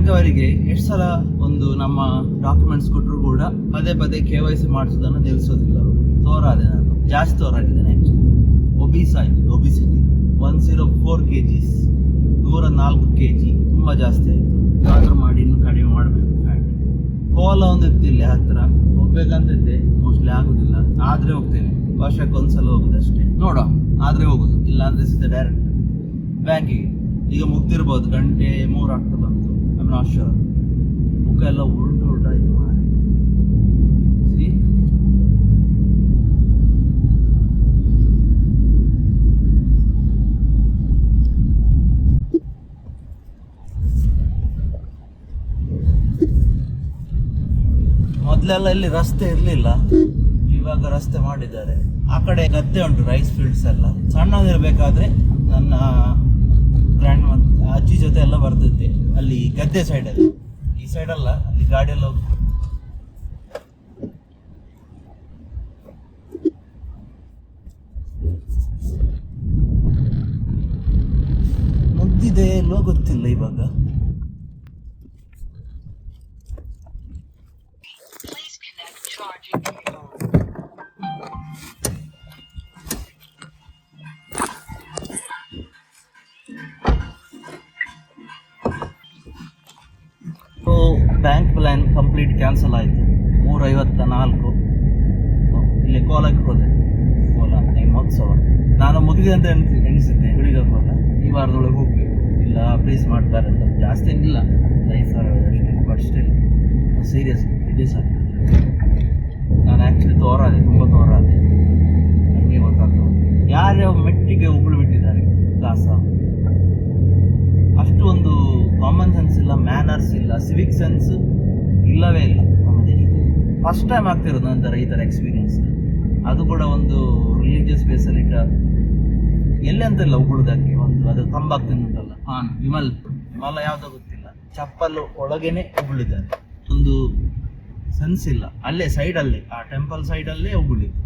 Bank ಅವರಿಗೆ ಎಷ್ಟು ಸಲ ಒಂದು ನಮ್ಮ ಡಾಕ್ಯುಮೆಂಟ್ಸ್ ಕೊಟ್ಟರು ಕೂಡ ಪದೇ ಪದೇ KYC ಮಾಡಿಸೋದನ್ನು ನಿಲ್ಲಿಸೋದಿಲ್ಲ ಅವರು. ತೋರಾದೆ ನಾನು ಜಾಸ್ತಿ ತೋರಾಗಿದ್ದೇನೆ ಆ್ಯಕ್ಚುಲಿ. ಒಬಿಸಿಟಿ 104 kgs 104 kg ತುಂಬ ಜಾಸ್ತಿ ಆಯಿತು. ಆದರೂ ಮಾಡಿ ಇನ್ನೂ ಕಡಿಮೆ ಮಾಡಬೇಕು ಫ್ಯಾಟ್. ಕೋಲ ಒಂದು ಇತ್ತಿಲ್ಲ ಹತ್ತಿರ ಹೋಗ್ಬೇಕಂತಿದ್ದೆ, ಮೋಸ್ಟ್ಲಿ ಆಗೋದಿಲ್ಲ. ಆದರೆ ಹೋಗ್ತೇನೆ, ವರ್ಷಕ್ಕೊಂದ್ಸಲ ಹೋಗೋದಷ್ಟೇ. ನೋಡುವ, ಆದರೆ ಹೋಗೋದು, ಇಲ್ಲಾಂದರೆ ಸಿದ್ಧ ಡೈರೆಕ್ಟ್ ಬ್ಯಾಂಕಿಗೆ. ಈಗ ಮುಗ್ದಿರ್ಬೋದು, 2:03 ಆಗ್ತಾ ಬಂತು. I am not sure. ಮುಖ ಎಲ್ಲ ಉಲ್ಟಾಯ್ತು ಮಾರೆ. ಮೊದಲೆಲ್ಲ ಇಲ್ಲಿ ರಸ್ತೆ ಇರಲಿಲ್ಲ, ಇವಾಗ ರಸ್ತೆ ಮಾಡಿದ್ದಾರೆ. ಆ ಕಡೆ ಗದ್ದೆ ಉಂಟು, ರೈಸ್ ಫೀಲ್ಡ್ಸ್ ಎಲ್ಲ. ಸಣ್ಣದಿರಬೇಕಾದ್ರೆ ನನ್ನ ಗ್ರ್ಯಾಂಡ್ ಅಜ್ಜಿ ಜೊತೆ ಎಲ್ಲ ಬರ್ತಿದ್ದೆ ಅಲ್ಲಿ ಗದ್ದೆ ಸೈಡಲ್ಲಿ. ಈ ಸೈಡಲ್ಲ, ಅಲ್ಲಿ ಗಾಡಿಯೆಲ್ಲ ಹೋಗುತ್ತೆ. ಮುಗ್ದಿದೆ ಎಲ್ಲೋ ಗೊತ್ತಿಲ್ಲ ಇವಾಗ. ಬ್ಯಾಂಕ್ ಪ್ಲಾನ್ ಕಂಪ್ಲೀಟ್ ಕ್ಯಾನ್ಸಲ್ ಆಯಿತು. 3:54 ಇಲ್ಲಿ ಕೋಲಕ್ಕೆ ಹೋದೆ. ಕೋಲ ಮಹೋತ್ಸವ ನಾನು ಮುಗಿದೆ ಅಂತ ಎಣಿಸಿದ್ದೆ. ಹುಡುಗ ಕೋಲ ಈ ವಾರದೊಳಗೆ ಹೋಗ್ಬೇಕು. ಇಲ್ಲ ಪ್ಲೀಸ್ ಮಾಡ್ತಾರೆ ಅಂತ. ಜಾಸ್ತಿ ಏನಿಲ್ಲ, 5,000 ಅಷ್ಟೇ. ಬಟ್ ಸ್ಟಿಲ್ ಸೀರಿಯಸ್ ಇದೆ ಸರ್. ನಾನು ಆ್ಯಕ್ಚುಲಿ ತೋರಾದೆ, ತುಂಬ ತೋರಾದೆ. ನನಗೆ ಗೊತ್ತಾಗ್ತದೆ ಯಾರ್ಯಾವ ಮೆಟ್ಟಿಗೆ ಉಗುಳು ಬಿಟ್ಟಿದ್ದಾರೆ ಕಾಸ. ಅಷ್ಟು ಒಂದು ಕಾಮನ್ ಸೆನ್ಸ್ ಇಲ್ಲ, ಮ್ಯಾನರ್ಸ್ ಇಲ್ಲ, ಸಿವಿಕ್ ಸೆನ್ಸ್ ಇಲ್ಲವೇ ಇಲ್ಲ ನಮ್ಮ ದೇಶದಲ್ಲಿ. ಫಸ್ಟ್ ಟೈಮ್ ಆಗ್ತಿರೋದು ನಂತರ ಈ ಥರ ಎಕ್ಸ್ಪೀರಿಯನ್ಸ್. ಅದು ಕೂಡ ಒಂದು ರಿಲಿಜಿಯಸ್ ಬೇಸಲ್ಲಿ ಇಟ್ಟ ಎಲ್ಲಿ ಅಂತಿಲ್ಲ ಉಗುಳೋದಕ್ಕೆ. ಒಂದು ಅದು ತಂಬಾಗ್ತಿದ್ದುಂಟಲ್ಲ, ವಿಮಲ ಯಾವುದೋ ಗೊತ್ತಿಲ್ಲ, ಚಪ್ಪಲು ಒಳಗೇನೆ ಉಗುಳಿದ್ದಾರೆ. ಒಂದು ಸೆನ್ಸ್ ಇಲ್ಲ. ಅಲ್ಲೇ ಸೈಡಲ್ಲೇ, ಆ ಟೆಂಪಲ್ ಸೈಡಲ್ಲೇ ಉಗುಳಿದ್ದು.